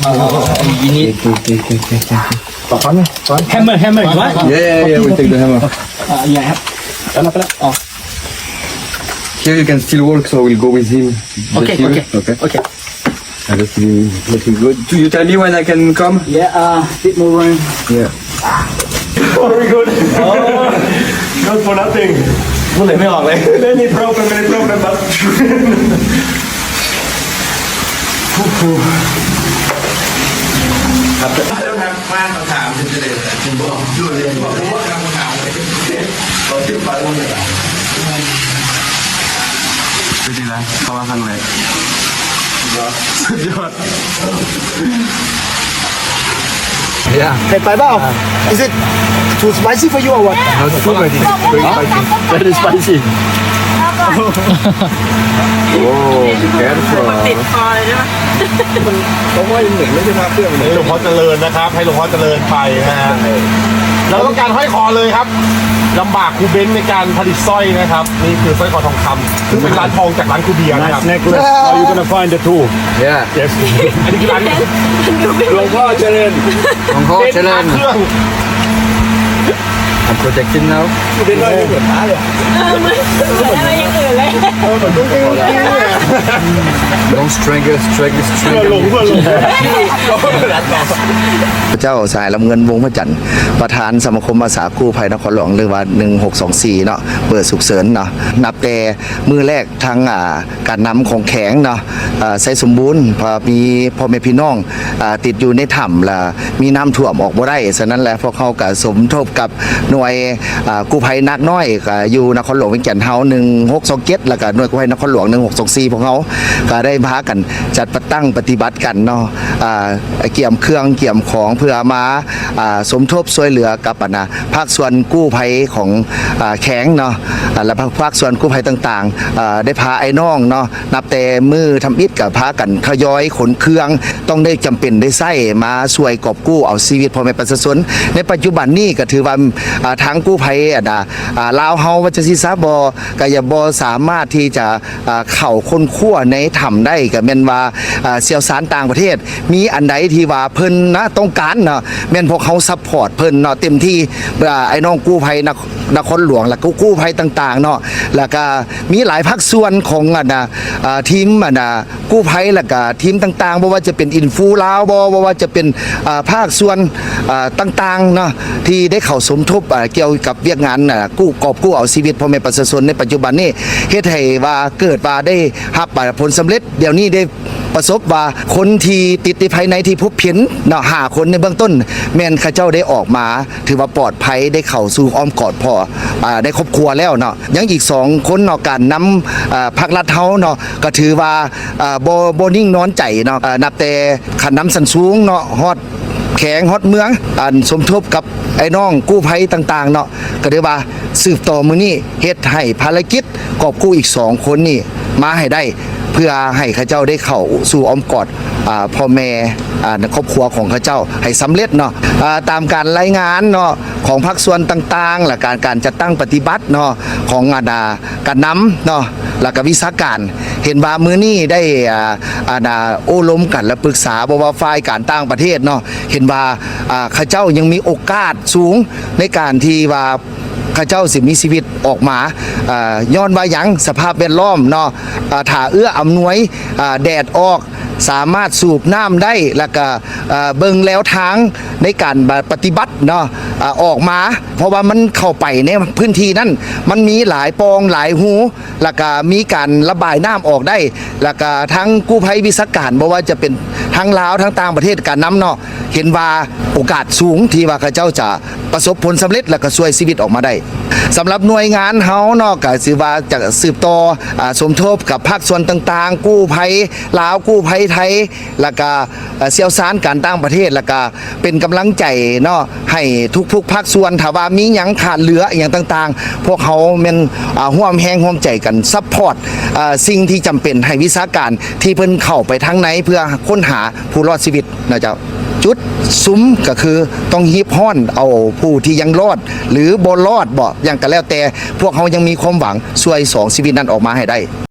You need hammer. You want? Yeah. We take the hammer. Yeah. Oh. Here you can still walk, so we'll go with him. Okay. I just let him go. Do you tell me when I can come? Yeah. Bit more room. Yeah. Very good. Not for nothing. พูดเลยไม่ออกเลย Many problem, but ต้องทำบ้านต้องถามถึงจะเลยถึงบอกอยู่เลยบอกว่าทำถามเลยเขาชื่อปาร์ตี้ไปดีนะเข้ามาข้างในสุดยอด Yeah. เผ็ดไปเปล่า Is it too spicy for you or what? No, it's too spicy. Very spicy. Oh, be careful. ติดคอเลยใช่ไหม เพราะว่ายังเหม็นไม่ใช่พระเครื่องเลย หลวงพ่อเจริญนะครับให้หลวงพ่อเจริญไปนะฮะเราต้องการห้อยคอเลยครับลำบากครูเบนซ์ในการผลิตสร้อยนะครับนี่คือสร้อยคอทองคำซึ่งเป็นร้านทองจากร้านครูเบียร์นะครับ necklace. Are you gonna find the two? Yeah. yes อันนี้คือร้าน หลวงพ่อเจริญ ของพ่อเจริญ เครื่อง I'm protecting now. ไม่ได้อย่างอื่นเลย Don't strangle this เพื่อ strangle. ลง พระเจ้าสายลำเงินวงพระจันทร์ประธานสมาคมอาสากู้ภัยนครหลวงหรือว่า1624เนาะเปิดสุขเสริญเนาะนับแต่มือแรกทางการนำของแข็งเนาะใส่สมบูรณ์พอมีพ่อแม่พี่น้องติดอยู่ในถ้ำละมีน้ำท่วมออกบ่ได้ฉะนั้นแล้วพวกเขาก็สมทบกับหน่วยกู้ภัยนักน้อยก็อยู่นครหลวงวิงแก่นเฮา1627แล้วก็หน่วยกู้ภัยนครหลวง1624พวกเขาก็ได้พากันจัดประตั้งปฏิบัติกันเนาะเกี่ยมเครื่องเกี่ยมของเพื่อมาสมทบช่วยเหลือกับภาคส่วนกู้ภัยของแข็งเนาะและภาคส่วนกู้ภัยต่างๆได้พาไอ้น้องเนาะนับแต่มือทำอิฐกับพากันทยอยขนเครื่องต้องได้จำเป็นได้ใส่มาช่วยกอบกู้เอาชีวิตพ่อแม่ประชาชนในปัจจุบันนี้ก็ถือว่าทางกู้ภัยลาวเฮาว่าจะสิซาบก็อย่าบ่สามารถที่จะเข้าคนขั้วในถ้ำได้ก็แม่นว่าเสี่ยวสารต่างประเทศมีอันใดที่ว่าเพิ่นนะต้องการเนาะแม่นพวกเขาซัพพอร์ตเพิ่นเนาะเต็มที่ไอ้น้องกู้ภัยนครหลวงและกู้ภัยต่างๆเนาะแล้วก็มีหลายภาคส่วนของทีมกู้ภัยแล้วก็ทีมต่างๆบ่ว่าจะเป็นอินฟูลาวบ่ว่าจะเป็นภาคส่วนต่างๆเนาะที่ได้เข้าสมทบเกี่ยวกับเวียกงานกอบกู้เอาชีวิตพ่อแม่ประชาชนในปัจจุบันนี้เฮ็ดให้ว่าเกิดว่าได้รับผลสำเร็จเดี๋ยวนี้ได้ประสบว่าคนที่ติดภายในที่พบเห็นเนาะ5คนในเบื้องต้นแม่นข้าเจ้าได้ออกมาถือว่าปลอดภัยได้เข้าสู่อ้อมกอดพ่อได้ครอบครัวแล้วเนาะยังอีก2คนเนาะการนำภาครัฐเฮาเนาะก็ถือว่าบ่นิ่งนอนใจเนาะนับแต่ขันน้ำสันสูงเนาะฮอดแข็งฮอดเมืองสมทบกับไอ้น้องกู้ภัยต่างๆเนาะก็ได้ว่าสืบต่อมื้อนี้เฮ็ดให้ภารกิจกอบกู้อีก2คนนี่มาให้ได้เพื่อให้ข้าเจ้าได้เข้าสู่อ้อมกอดพ่อแม่ครอบครัวของข้าเจ้าให้สำเร็จเนาะตามการรายงานเนาะของภาคส่วนต่างๆและการจัดตั้งปฏิบัติเนาะของการนำเนาะแล้วก็วิชาการเห็นว่ามื้อนี้ได้โอ้ล้มกันและปรึกษาบ่ว่าฝ่ายการต่างประเทศเนาะเห็นว่าข้าเจ้ายังมีโอกาสสูงในการที่ว่าข้าเจ้าสิมีชีวิตออกมาย้อนว่าหยังสภาพแวดล้อมเนาะถ้าเอื้ออำนวยแดดออกสามารถสูบน้ำได้แล้วก็เบิ่งแล้วทางในการปฏิบัติเนาะออกมาเพราะว่ามันเข้าไปในพื้นที่นั้นมันมีหลายปองหลายหูแล้วก็มีการระบายน้ำออกได้แล้วก็ทั้งกู้ภัยวิศวการบ่ว่าจะเป็นทั้งลาวทั้งต่างประเทศการนำเนาะเห็นว่าโอกาสสูงที่ว่าข้าเจ้าจะประสบผลสำเร็จแล้วก็ช่วยชีวิตออกมาได้สำหรับหน่วยงานเฮาเนาะก็สิว่าจะสืบต่อสมทบกับภาคส่วนต่างๆกู้ภัยลาวกู้ภัยไทยแล้วก็เสี่ยวสารการต่างประเทศแล้วก็เป็นกำลังใจเนาะให้ทุกภาคส่วนถ้าว่ามีหยังขาดเหลืออย่างต่างๆพวกเขาแม่นร่วมแรงร่วมใจกันซัพพอร์ตสิ่งที่จำเป็นให้วิชาการที่เพิ่นเข้าไปทางไหนเพื่อค้นหาผู้รอดชีวิตนะเจ้าจุดซุ้มก็คือต้องฮีบฮ้อนเอาผู้ที่ยังรอดหรือบ่รอดบ่อย่างก็แล้วแต่พวกเขายังมีความหวังช่วย2ชีวิตนั้นออกมาให้ได้